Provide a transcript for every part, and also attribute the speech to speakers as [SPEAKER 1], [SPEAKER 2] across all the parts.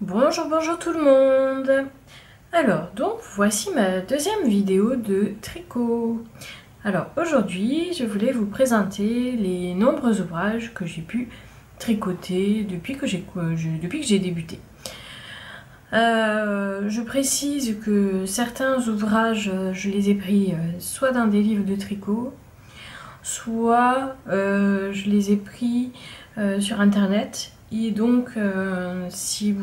[SPEAKER 1] Bonjour, bonjour tout le monde. Alors, donc voici ma deuxième vidéo de tricot. Alors aujourd'hui, je voulais vous présenter les nombreux ouvrages que j'ai pu tricoter depuis que j'ai débuté. Je précise que certains ouvrages, je les ai pris soit dans des livres de tricot, soit je les ai pris sur internet. Et donc, je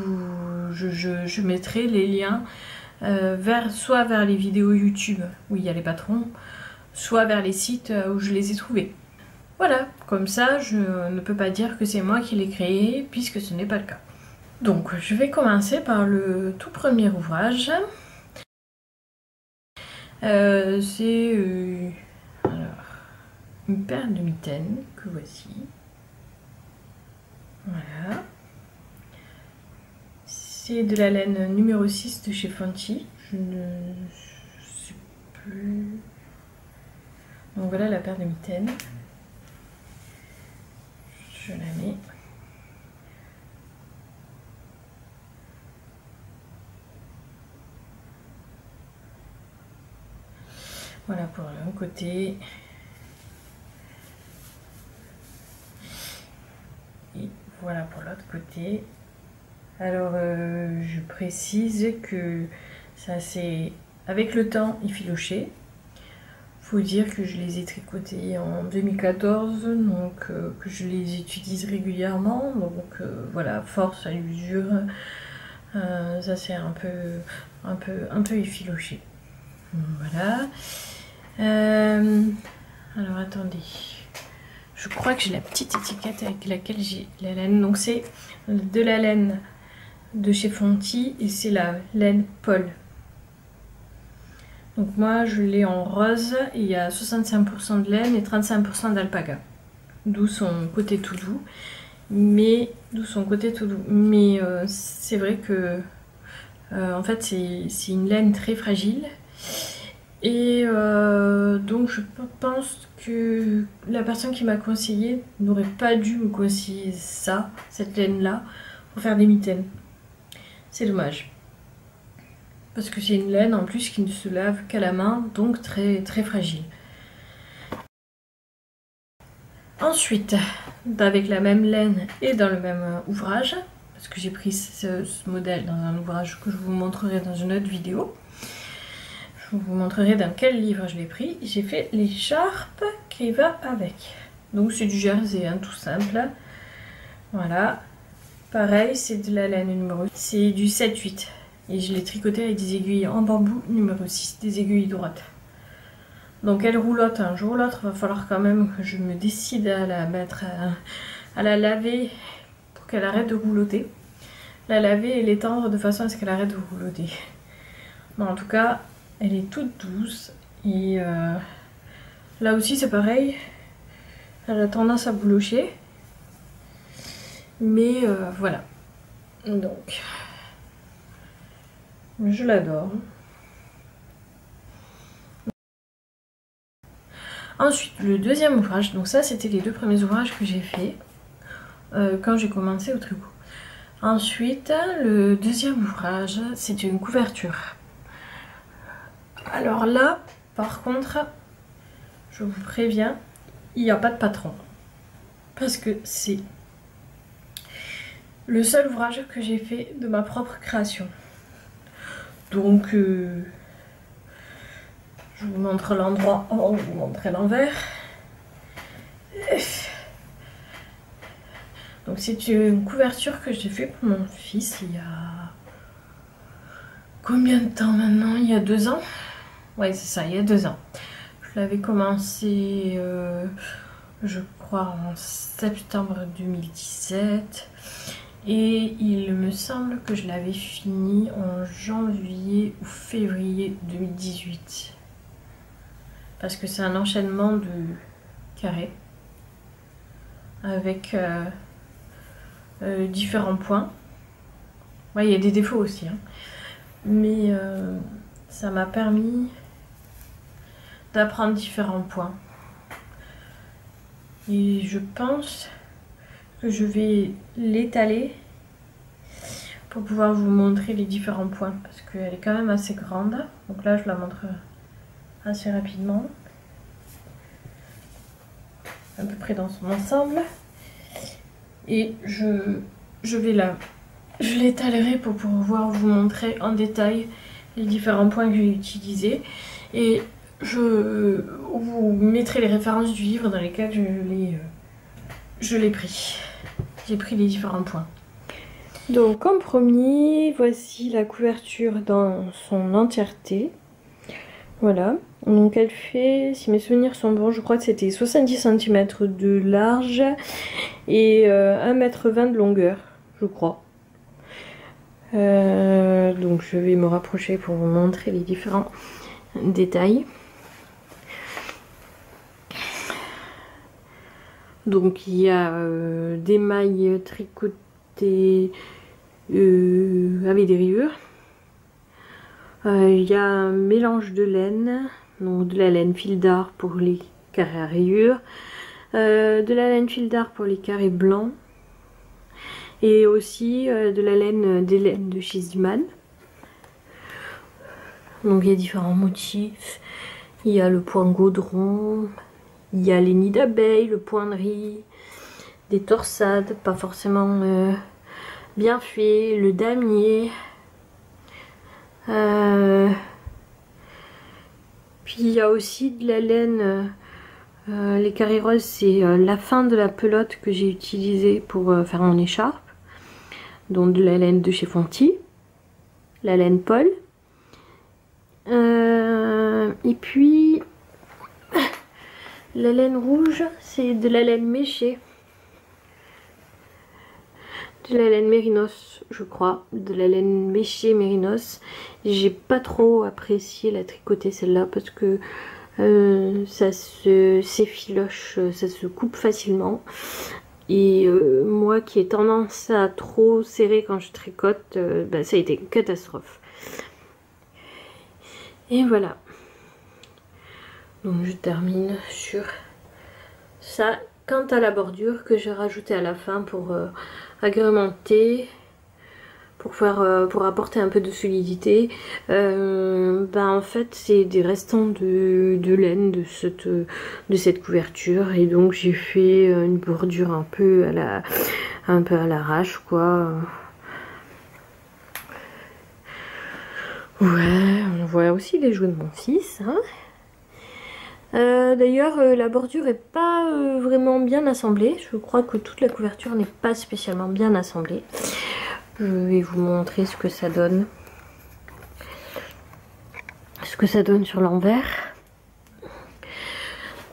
[SPEAKER 1] mettrai les liens soit vers les vidéos YouTube où il y a les patrons, soit vers les sites où je les ai trouvés. Voilà, comme ça, je ne peux pas dire que c'est moi qui l'ai créé, puisque ce n'est pas le cas. Donc, je vais commencer par le tout premier ouvrage. C'est une paire de mitaines que voici. Voilà. C'est de la laine numéro 6 de chez Fonty. Je ne sais plus. Donc voilà la paire de mitaines. Je la mets. Voilà pour un côté. Et voilà pour l'autre côté. Alors je précise que ça c'est avec le temps effiloché. Faut dire que je les ai tricotés en 2014, donc que je les utilise régulièrement. Donc voilà, force à l'usure, ça c'est un peu effiloché. Voilà. Alors attendez. Je crois que j'ai la petite étiquette avec laquelle j'ai la laine. Donc c'est de la laine de chez Fonty et c'est la laine Paul. Donc moi je l'ai en rose et il y a 65% de laine et 35% d'alpaga. D'où son côté tout doux. Mais c'est vrai que en fait c'est une laine très fragile. Et donc je pense que la personne qui m'a conseillé n'aurait pas dû me conseiller ça, cette laine-là, pour faire des mitaines. C'est dommage. Parce que c'est une laine en plus qui ne se lave qu'à la main, donc très, très fragile. Ensuite, avec la même laine et dans le même ouvrage, parce que j'ai pris ce modèle dans un ouvrage que je vous montrerai dans une autre vidéo. Je vous montrerai dans quel livre je l'ai pris. J'ai fait l'écharpe qui va avec. Donc c'est du jersey, hein, tout simple. Voilà. Pareil, c'est de la laine numéro 6. C'est du 7-8. Et je l'ai tricoté avec des aiguilles en bambou numéro 6, des aiguilles droites. Donc elle roulotte un jour ou l'autre. Il va falloir quand même que je me décide à la mettre, à la laver pour qu'elle arrête de roulotter. La laver et l'étendre de façon à ce qu'elle arrête de roulotter. Bon, en tout cas, elle est toute douce et là aussi c'est pareil, elle a tendance à boulocher, mais voilà, donc je l'adore. Ensuite le deuxième ouvrage, donc ça c'était les deux premiers ouvrages que j'ai fait quand j'ai commencé au tricot. Ensuite le deuxième ouvrage c'est une couverture. Alors là par contre, je vous préviens, il n'y a pas de patron. Parce que c'est le seul ouvrage que j'ai fait de ma propre création. Donc, je vous montre l'endroit avant de vous montrer l'envers. Donc c'est une couverture que j'ai fait pour mon fils il y a... Combien de temps maintenant? Il y a 2 ans. Ouais, c'est ça, il y a 2 ans. Je l'avais commencé, je crois, en septembre 2017. Et il me semble que je l'avais fini en janvier ou février 2018. Parce que c'est un enchaînement de carrés avec différents points. Ouais, il y a des défauts aussi, hein. Mais ça m'a permis d'apprendre différents points. Et je pense que je vais l'étaler pour pouvoir vous montrer les différents points parce qu'elle est quand même assez grande. Donc là je la montre assez rapidement, à peu près dans son ensemble. Et je l'étalerai pour pouvoir vous montrer en détail les différents points que j'ai utilisés. Et je vous mettrai les références du livre dans lesquelles je l'ai pris. J'ai pris les différents points. Donc en premier, voici la couverture dans son entièreté. Voilà, donc elle fait, si mes souvenirs sont bons, je crois que c'était 70 cm de large et 1,20 m de longueur, je crois. Donc je vais me rapprocher pour vous montrer les différents détails. Donc il y a des mailles tricotées avec des rayures. Il y a un mélange de laine, donc de la laine fil d'art pour les carrés à rayures, de la laine fil d'art pour les carrés blancs, et aussi de la laine des laines de chez Ziman. Donc il y a différents motifs, il y a le point gaudron, il y a les nids d'abeilles, le point de riz, des torsades, pas forcément bien fait, le damier. Puis il y a aussi de la laine, les carrés roses, c'est la fin de la pelote que j'ai utilisée pour faire mon écharpe. Donc de la laine de chez Fonty, la laine Paul. Et puis la laine rouge, c'est de la laine méchée. De la laine mérinos, je crois, de la laine méchée mérinos. J'ai pas trop apprécié la tricoter celle-là parce que ça s'effiloche, ça se coupe facilement. Et moi qui ai tendance à trop serrer quand je tricote, bah, ça a été une catastrophe. Et voilà. Donc je termine sur ça. Quant à la bordure que j'ai rajoutée à la fin pour agrémenter, pour apporter un peu de solidité, ben en fait c'est des restants de laine de cette couverture, et donc j'ai fait une bordure un peu à l'arrache quoi. Ouais, on voit aussi les jouets de mon fils, hein. D'ailleurs la bordure est pas vraiment bien assemblée, je crois que toute la couverture n'est pas spécialement bien assemblée. Je vais vous montrer ce que ça donne. Ce que ça donne sur l'envers.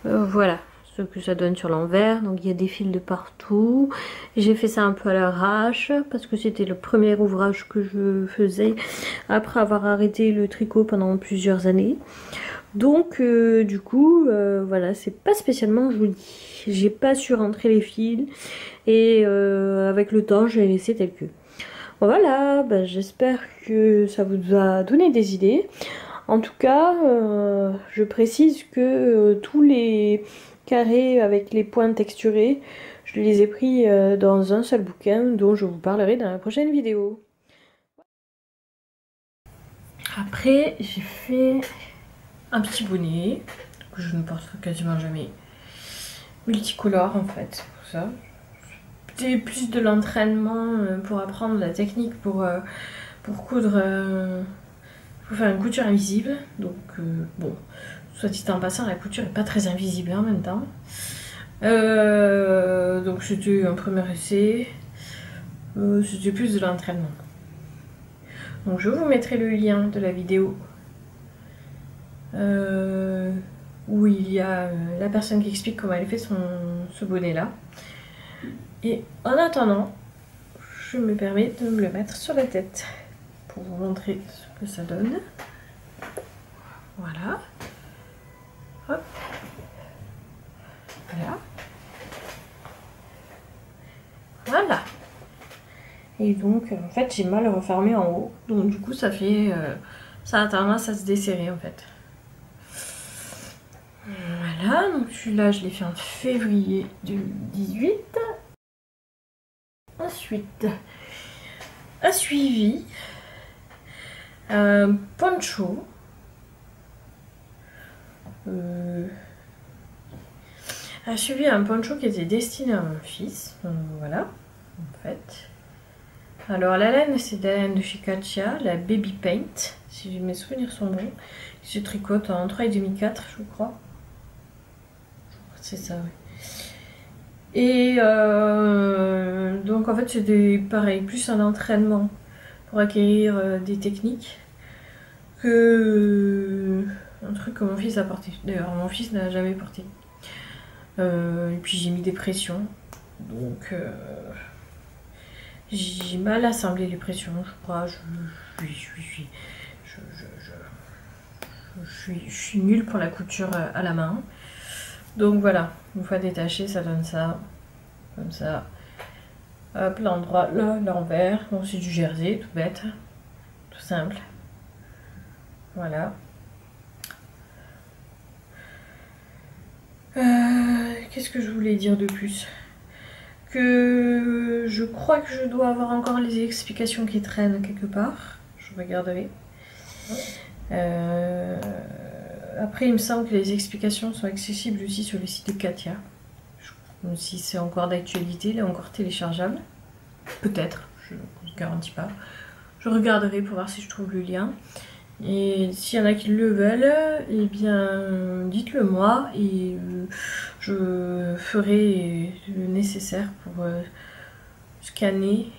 [SPEAKER 1] Voilà ce que ça donne sur l'envers. Donc il y a des fils de partout. J'ai fait ça un peu à l'arrache parce que c'était le premier ouvrage que je faisais après avoir arrêté le tricot pendant plusieurs années. Donc du coup voilà, c'est pas spécialement joli. J'ai pas su rentrer les fils et avec le temps j'ai laissé tel que. Voilà, bah, j'espère que ça vous a donné des idées. En tout cas, je précise que tous les carrés avec les points texturés, je les ai pris dans un seul bouquin dont je vous parlerai dans la prochaine vidéo. Après, j'ai fait un petit bonnet que je ne porte quasiment jamais. Multicolore en fait, pour ça. C'était plus de l'entraînement pour apprendre la technique pour coudre, pour faire une couture invisible. Donc bon, soit dit en passant, la couture est pas très invisible en même temps. Donc c'était un premier essai, c'était plus de l'entraînement. Donc je vous mettrai le lien de la vidéo où il y a la personne qui explique comment elle fait ce bonnet là. Et en attendant, je me permets de me le mettre sur la tête pour vous montrer ce que ça donne. Voilà. Hop. Voilà. Voilà. Et donc, en fait, j'ai mal refermé en haut. Donc, du coup, ça fait... ça a tendance à se desserrer, en fait. Voilà. Donc, celui-là, je l'ai fait en février 2018. Ensuite, a suivi un poncho. A suivi un poncho qui était destiné à mon fils. Voilà, en fait. Alors la laine, c'est de la laine de chez Katia, la Baby Paint, si mes souvenirs sont bons. Je tricote en 3,5-4, je crois. C'est ça, oui. Et donc en fait c'était pareil, plus un entraînement pour acquérir des techniques que un truc que mon fils a porté. D'ailleurs mon fils n'a jamais porté. Et puis j'ai mis des pressions, donc j'ai mal assemblé les pressions, je crois. Je suis nulle pour la couture à la main. Donc voilà, une fois détaché, ça donne ça, comme ça. Hop, l'endroit là, l'envers. Bon, c'est du jersey, tout bête, tout simple. Voilà. Qu'est-ce que je voulais dire de plus? Que je crois que je dois avoir encore les explications qui traînent quelque part. Je regarderai. Après, il me semble que les explications sont accessibles aussi sur le site de Katia. Si c'est encore d'actualité, il est encore téléchargeable. Peut-être, je ne garantis pas. Je regarderai pour voir si je trouve le lien. Et s'il y en a qui le veulent, eh bien dites-le moi et je ferai le nécessaire pour scanner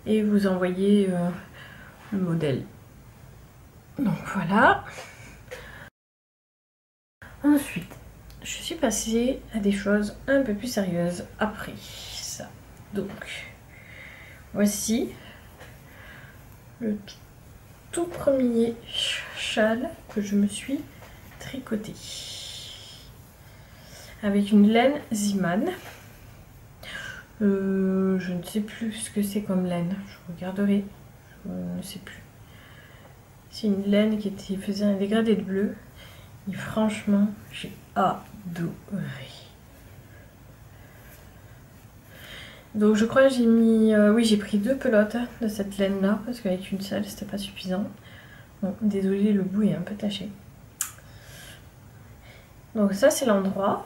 [SPEAKER 1] et vous envoyer le modèle. Donc voilà. Ensuite, je suis passée à des choses un peu plus sérieuses après ça. Donc, voici le tout premier châle que je me suis tricoté avec une laine Ziman. Je ne sais plus ce que c'est comme laine, je regarderai, je ne sais plus. C'est une laine qui faisait un dégradé de bleu et franchement j'ai adoré. Donc je crois que j'ai mis, oui j'ai pris 2 pelotes de cette laine là parce qu'avec une seule c'était pas suffisant. Bon, désolé, le bout est un peu taché. Donc ça c'est l'endroit.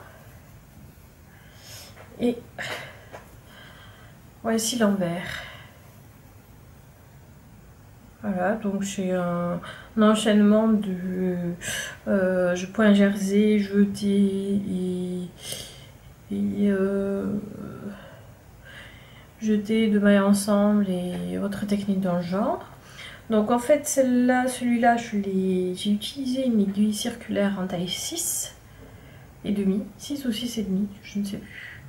[SPEAKER 1] Et voici l'envers. Voilà, donc c'est un enchaînement de point jersey, jeté et jeté de mailles ensemble et autres techniques dans le genre. Donc en fait celui-là j'ai utilisé une aiguille circulaire en taille 6 et demi, 6 ou 6 et demi, je ne sais plus.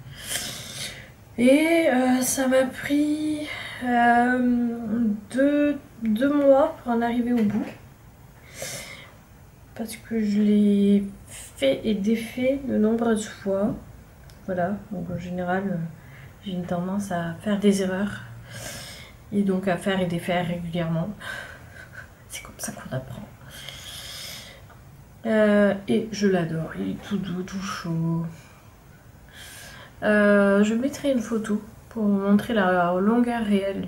[SPEAKER 1] Et ça m'a pris 2 mois pour en arriver au bout. Parce que je l'ai fait et défait de nombreuses fois. Voilà, donc en général j'ai une tendance à faire des erreurs. Et donc à faire et défaire régulièrement. C'est comme ça qu'on apprend. Et je l'adore, il est tout doux, tout chaud. Je mettrai une photo pour vous montrer la longueur réelle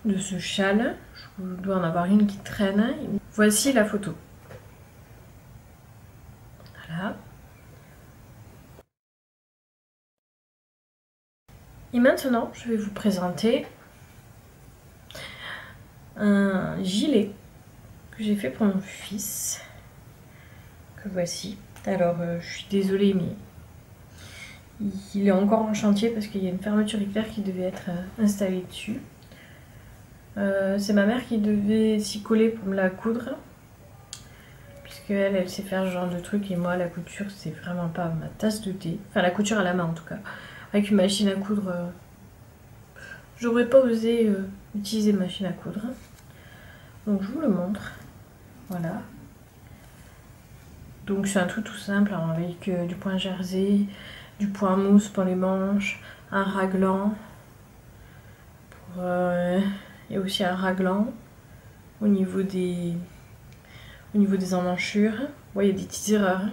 [SPEAKER 1] de ce châle. Je dois en avoir une qui traîne. Voici la photo. Voilà. Et maintenant, je vais vous présenter un gilet que j'ai fait pour mon fils. Que voici. Alors, je suis désolée, mais il est encore en chantier parce qu'il y a une fermeture éclair qui devait être installée dessus. C'est ma mère qui devait s'y coller pour me la coudre. Elle sait faire ce genre de truc et moi la couture c'est vraiment pas ma tasse de thé. Enfin la couture à la main en tout cas. Avec une machine à coudre, j'aurais pas osé utiliser machine à coudre. Donc je vous le montre. Voilà. Donc c'est un truc tout simple hein, avec du point jersey, du point mousse pour les manches, un raglan. Et aussi un raglan au niveau des emmanchures. Ouais, il y a des petites erreurs.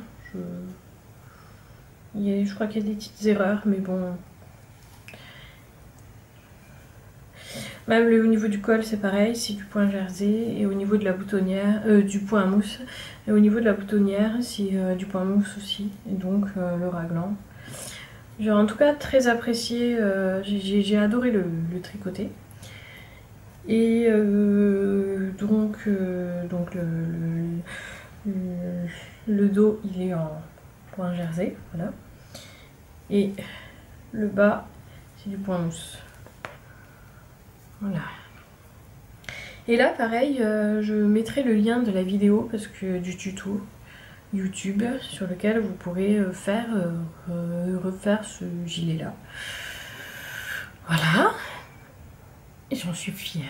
[SPEAKER 1] Je crois qu'il y a des petites erreurs, mais bon. Même au niveau du col, c'est pareil, c'est du point jersey. Et au niveau de la boutonnière, du point mousse. Et au niveau de la boutonnière, c'est du point mousse aussi. Et donc le raglan. J'ai en tout cas très apprécié, j'ai adoré le tricoter. Et donc le dos, il est en point jersey, voilà. Et le bas, c'est du point mousse. Voilà. Et là, pareil, je mettrai le lien de la vidéo parce que du tuto YouTube sur lequel vous pourrez refaire ce gilet là. Voilà. Et j'en suis fière.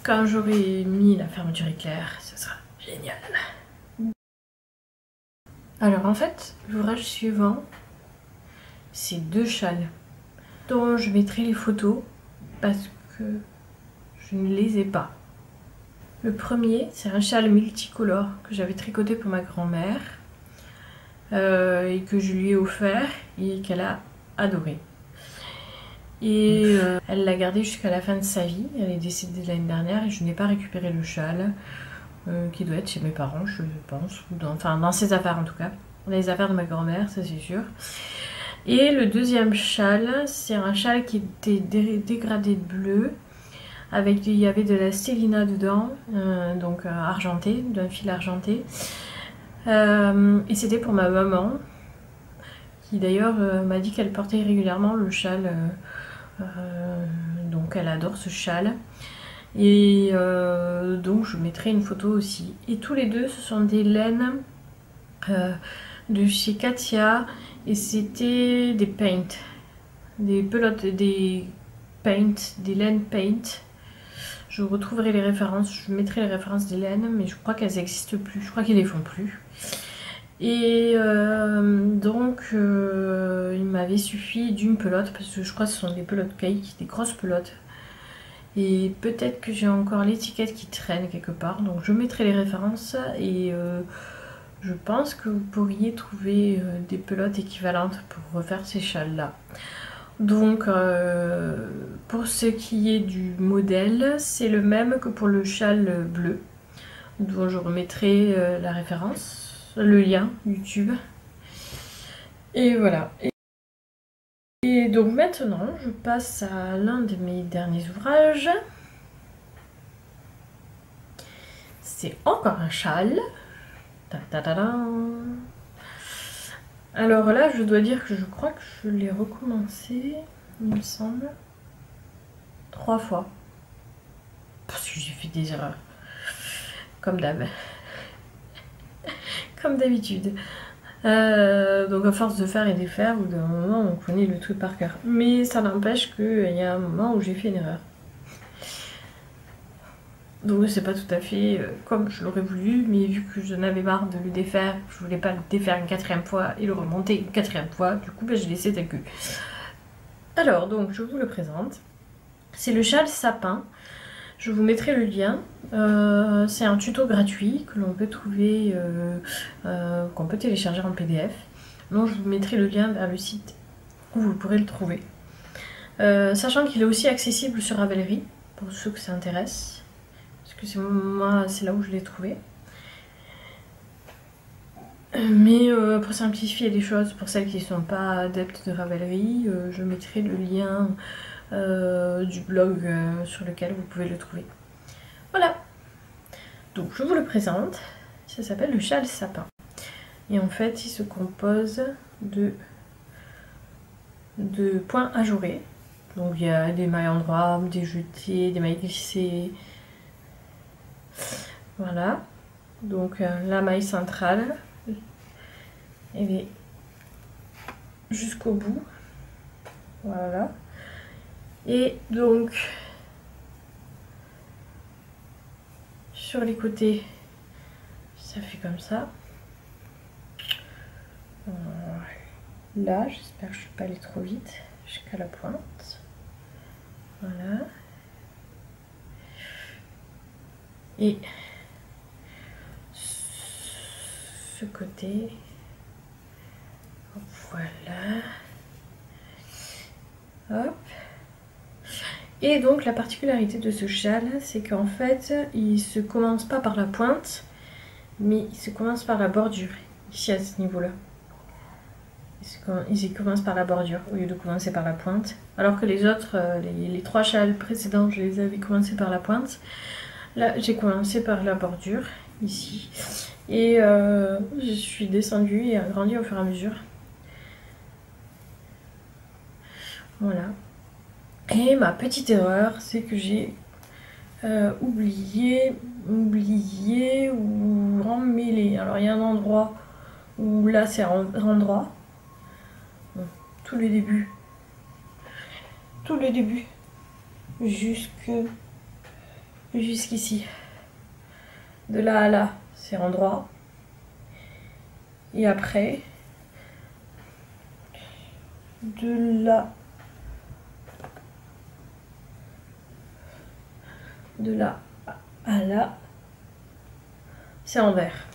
[SPEAKER 1] Quand j'aurai mis la fermeture éclair, ce sera génial. Alors en fait, l'ouvrage suivant, c'est 2 châles dont je mettrai les photos parce que je ne les ai pas. Le premier, c'est un châle multicolore que j'avais tricoté pour ma grand-mère et que je lui ai offert et qu'elle a adoré. Et elle l'a gardé jusqu'à la fin de sa vie. Elle est décédée l'année dernière et je n'ai pas récupéré le châle qui doit être chez mes parents, je pense, ou dans ses affaires en tout cas. Dans les affaires de ma grand-mère, ça c'est sûr. Et le deuxième châle, c'est un châle qui était dégradé de bleu. Il y avait de la stélina dedans, donc argenté, d'un fil argenté. Et c'était pour ma maman, qui d'ailleurs m'a dit qu'elle portait régulièrement le châle. Donc elle adore ce châle. Et donc je mettrai une photo aussi. Et tous les deux, ce sont des laines de chez Katia. Et c'était des paint. Des pelotes, des laines paint. Je retrouverai les références, je mettrai les références des laines, mais je crois qu'elles n'existent plus, je crois qu'ils les font plus. Et donc il m'avait suffi d'une pelote, parce que je crois que ce sont des pelotes cake, des grosses pelotes. Et peut-être que j'ai encore l'étiquette qui traîne quelque part, donc je mettrai les références et je pense que vous pourriez trouver des pelotes équivalentes pour refaire ces châles là. Donc pour ce qui est du modèle, c'est le même que pour le châle bleu, dont je remettrai la référence, le lien YouTube. Et voilà. Et donc maintenant, je passe à l'un de mes derniers ouvrages. C'est encore un châle. Alors là, je dois dire que je crois que je l'ai recommencé, il me semble, 3 fois. Parce que j'ai fait des erreurs. Comme d'hab. Comme d'habitude. Donc à force de faire et défaire, au bout d'un moment, on connaît le truc par cœur. Mais ça n'empêche qu'il y a un moment où j'ai fait une erreur. Donc c'est pas tout à fait comme je l'aurais voulu, mais vu que je n'avais marre de le défaire, je voulais pas le défaire une 4e fois et le remonter une 4e fois, du coup j'ai laissé tel que. Alors donc je vous le présente. C'est le châle sapin. Je vous mettrai le lien. C'est un tuto gratuit que l'on peut trouver, qu'on peut télécharger en PDF. Donc je vous mettrai le lien vers le site où vous pourrez le trouver. Sachant qu'il est aussi accessible sur Ravelry, pour ceux que ça intéresse. Parce que moi, c'est là où je l'ai trouvé. Mais pour simplifier les choses, pour celles qui ne sont pas adeptes de Ravelry, je mettrai le lien du blog sur lequel vous pouvez le trouver. Voilà. Donc je vous le présente. Ça s'appelle le châle sapin. Et en fait, il se compose de points ajourés. Donc il y a des mailles endroits, des jetés, des mailles glissées. Voilà. Donc la maille centrale, elle est jusqu'au bout. Voilà. Et donc sur les côtés, ça fait comme ça. Là, j'espère que je ne vais pas aller trop vite, jusqu'à la pointe. Voilà. Et ce côté, voilà. Hop. Et donc la particularité de ce châle, c'est qu'en fait, il se commence pas par la pointe, mais il se commence par la bordure, ici à ce niveau-là. Il commence par la bordure au lieu de commencer par la pointe. Alors que les autres, les 3 châles précédents, je les avais commencé par la pointe. Là, j'ai commencé par la bordure, ici. Et je suis descendue et agrandie au fur et à mesure. Voilà. Et ma petite erreur, c'est que j'ai oublié ou emmêlé. Alors il y a un endroit où là c'est endroit. Bon, tout le début, jusqu'ici. De là à là, c'est endroit. Et après, de là à là, c'est envers.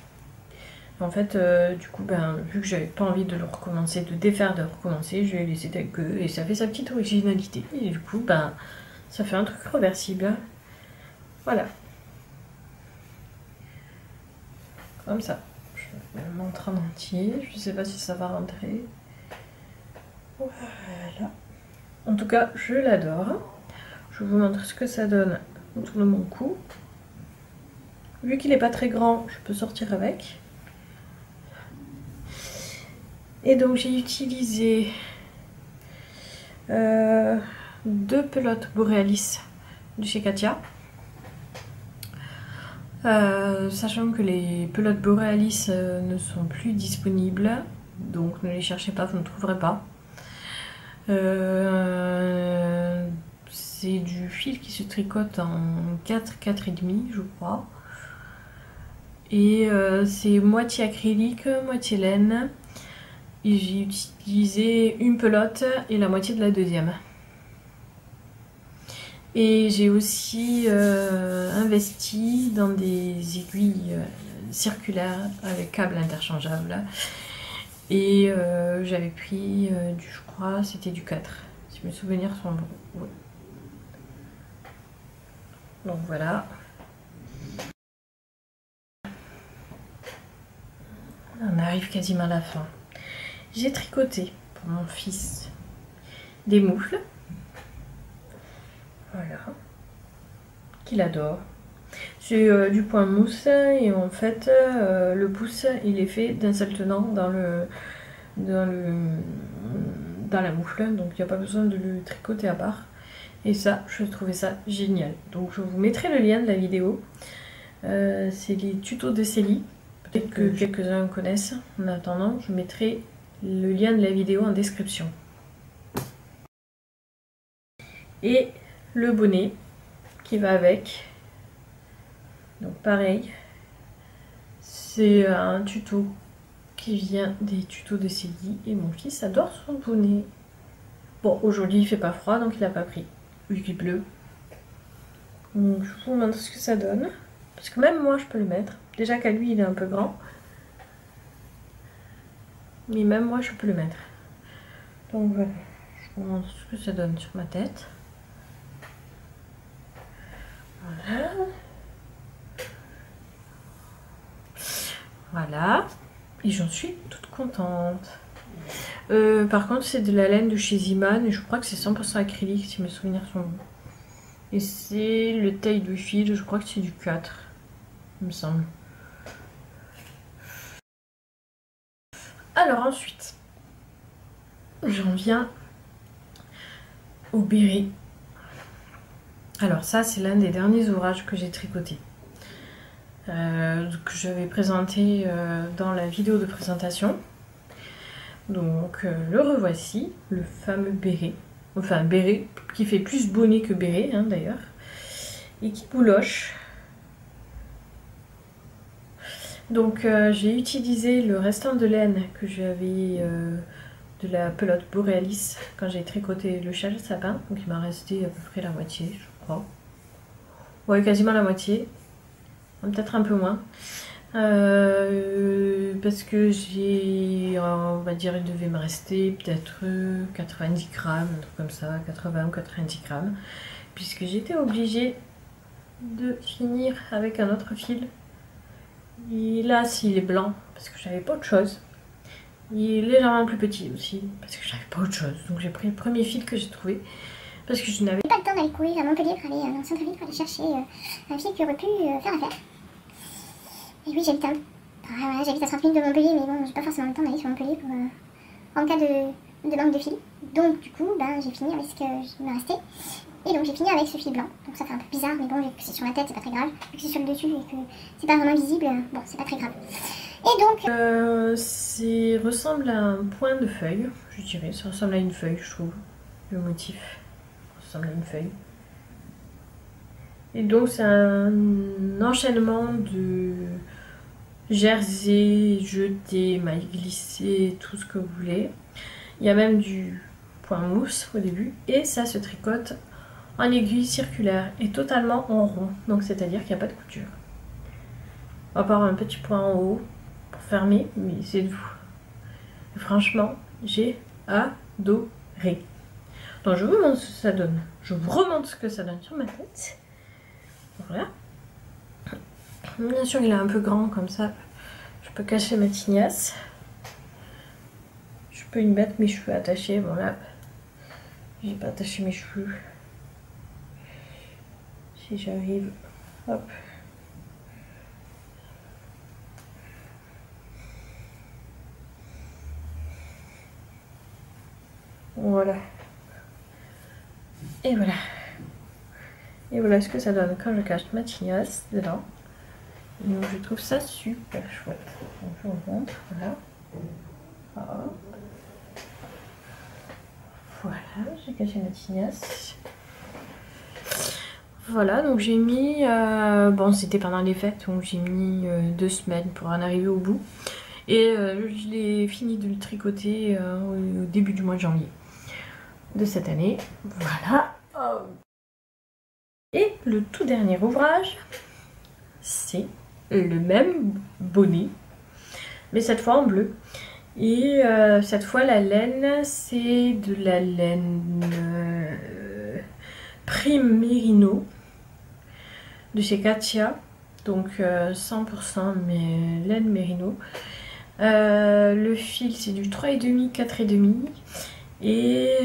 [SPEAKER 1] En fait, du coup, vu que j'avais pas envie de le recommencer, de défaire, de recommencer, je l'ai laissé tel que, et ça fait sa petite originalité. Et du coup, ça fait un truc reversible. Voilà. Comme ça. Je le montre en entier. Je sais pas si ça va rentrer. Voilà. En tout cas, je l'adore. Je vous montre ce que ça donne autour de mon cou. Vu qu'il n'est pas très grand, je peux sortir avec. Et donc j'ai utilisé 2 pelotes Borealis de chez Katia. Sachant que les pelotes Borealis ne sont plus disponibles, donc ne les cherchez pas, vous ne trouverez pas. C'est du fil qui se tricote en 4,5 je crois. Et c'est moitié acrylique, moitié laine. Et j'ai utilisé une pelote et la moitié de la deuxième. Et j'ai aussi investi dans des aiguilles circulaires avec câble interchangeable. Et j'avais pris je crois, c'était du 4. Si mes souvenirs sont bons. Oui. Donc voilà. On arrive quasiment à la fin. J'ai tricoté pour mon fils des moufles. Voilà. Qu'il adore. C'est du point mousse et en fait le pouce il est fait d'un seul tenant dans la moufle, donc il n'y a pas besoin de le tricoter à part. Et ça, je trouvais ça génial. Donc je vous mettrai le lien de la vidéo. C'est les tutos de Célie. Peut-être que quelques-uns connaissent. En attendant, je mettrai le lien de la vidéo en description. Et le bonnet qui va avec. Donc pareil, c'est un tuto qui vient des tutos de Célie et mon fils adore son bonnet. Bon, aujourd'hui il fait pas froid donc il n'a pas pris, vu qu'il pleut. Donc je vous montre ce que ça donne, parce que même moi je peux le mettre. Déjà qu'à lui il est un peu grand, mais même moi je peux le mettre. Donc voilà, je vous montre ce que ça donne sur ma tête. Voilà. Voilà, et j'en suis toute contente. Par contre, c'est de la laine de chez Ziman et je crois que c'est 100% acrylique si mes souvenirs sont bons. Et c'est le taille de fil, je crois que c'est du 4, il me semble. Alors ensuite, j'en viens au béret. Alors ça, c'est l'un des derniers ouvrages que j'ai tricoté. Que j'avais présenté dans la vidéo de présentation. Donc le revoici, le fameux béret. Enfin béret qui fait plus bonnet que béret hein, d'ailleurs. Et qui bouloche. Donc j'ai utilisé le restant de laine que j'avais de la pelote Borealis quand j'ai tricoté le châle sapin. Donc il m'a resté à peu près la moitié je crois. Ouais, quasiment la moitié. Peut-être un peu moins. Parce que j'ai, on va dire, il devait me rester peut-être 90 grammes, un truc comme ça, 80 ou 90 grammes, puisque j'étais obligée de finir avec un autre fil. Et là, s'il est blanc, parce que j'avais pas autre chose. Il est légèrement plus petit aussi, parce que j'avais pas autre chose. Donc j'ai pris le premier fil que j'ai trouvé, parce que je n'avais
[SPEAKER 2] pas le temps d'aller courir à Montpellier pour aller dans le centre-ville pour aller chercher un fil qui aurait pu faire affaire. Et oui, j'habite à 30 minutes de Montpellier, mais bon, j'ai pas forcément le temps d'aller sur Montpellier pour, en cas de manque de fil. Donc du coup, ben, j'ai fini avec ce qui me restait. Et donc j'ai fini avec ce fil blanc. Donc ça fait un peu bizarre, mais bon, vu que c'est sur la tête, c'est pas très grave. Vu que c'est sur le dessus et que c'est pas vraiment visible, bon, c'est pas très grave. Et donc...
[SPEAKER 1] ça ressemble à un point de feuille, je dirais. Ça ressemble à une feuille, je trouve. Le motif ressemble à une feuille. Et donc c'est un enchaînement de jersey, jeté, maille glissée, tout ce que vous voulez. Il y a même du point mousse au début. Et ça se tricote en aiguille circulaire et totalement en rond. Donc c'est-à-dire qu'il n'y a pas de couture. À part un petit point en haut pour fermer, mais c'est tout. Et franchement, j'ai adoré. Donc je vous montre ce que ça donne. Je vous remontre ce que ça donne sur ma tête. Voilà. Bien sûr, il est un peu grand comme ça. Je peux cacher ma tignasse. Je peux y mettre mes cheveux attachés. Bon là, j'ai pas attaché mes cheveux. Si j'arrive, hop. Voilà. Et voilà. Et voilà ce que ça donne quand je cache ma tignasse dedans. Donc je trouve ça super chouette. Donc je vous montre, voilà. Hop. Voilà, j'ai caché ma tignasse. Voilà, donc j'ai mis, bon c'était pendant les fêtes, donc j'ai mis 2 semaines pour en arriver au bout. Et je l'ai fini de le tricoter au début du mois de janvier de cette année. Voilà. Et le tout dernier ouvrage, c'est le même bonnet, mais cette fois en bleu. Et cette fois la laine, c'est de la laine Prime Merino de chez Katia, donc 100% mais laine Merino. Le fil c'est du 3,5, 4,5 et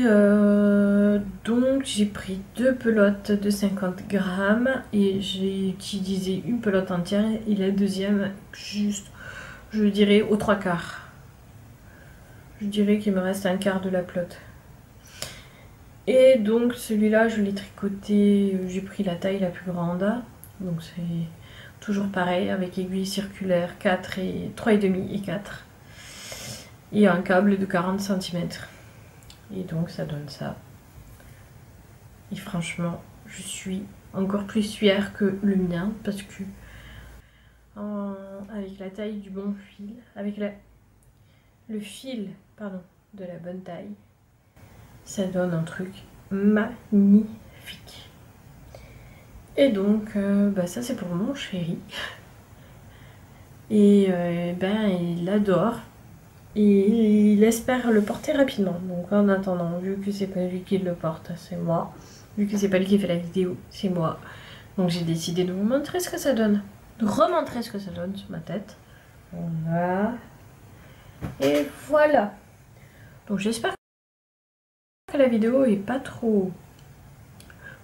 [SPEAKER 1] donc j'ai pris 2 pelotes de 50 grammes et j'ai utilisé une pelote entière et la deuxième juste, je dirais, aux 3/4. Je dirais qu'il me reste un quart de la pelote. Et donc celui-là je l'ai tricoté, j'ai pris la taille la plus grande, donc c'est toujours pareil avec aiguille circulaire 4 et 3,5 et 4 et un câble de 40 cm. Et donc ça donne ça. Et franchement, je suis encore plus fière que le mien parce que avec la taille du bon fil, avec le fil pardon, de la bonne taille, ça donne un truc magnifique. Et donc bah ça c'est pour mon chéri. Et ben il adore. Et il espère le porter rapidement. Donc en attendant, vu que c'est pas lui qui le porte, c'est moi. Vu que c'est pas lui qui fait la vidéo, c'est moi. Donc j'ai décidé de vous montrer ce que ça donne. De remontrer ce que ça donne sur ma tête. Voilà. Et voilà. Donc j'espère que la vidéo est pas trop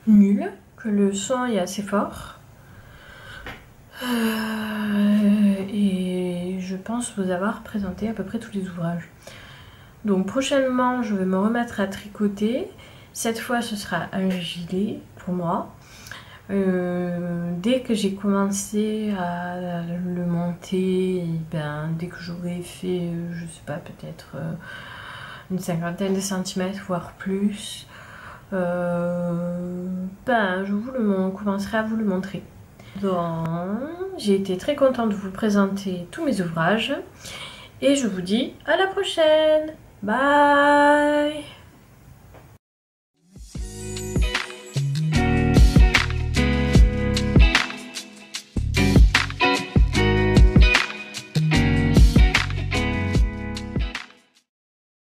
[SPEAKER 1] nulle. Que le son est assez fort. Et je pense vous avoir présenté à peu près tous les ouvrages. Donc prochainement je vais me remettre à tricoter. Cette fois ce sera un gilet pour moi. Dès que j'ai commencé à le monter, ben, dès que j'aurai fait, je sais pas, peut-être une 50aine de centimètres voire plus, ben je commencerai à vous le montrer. Donc, j'ai été très contente de vous présenter tous mes ouvrages et je vous dis à la prochaine. Bye!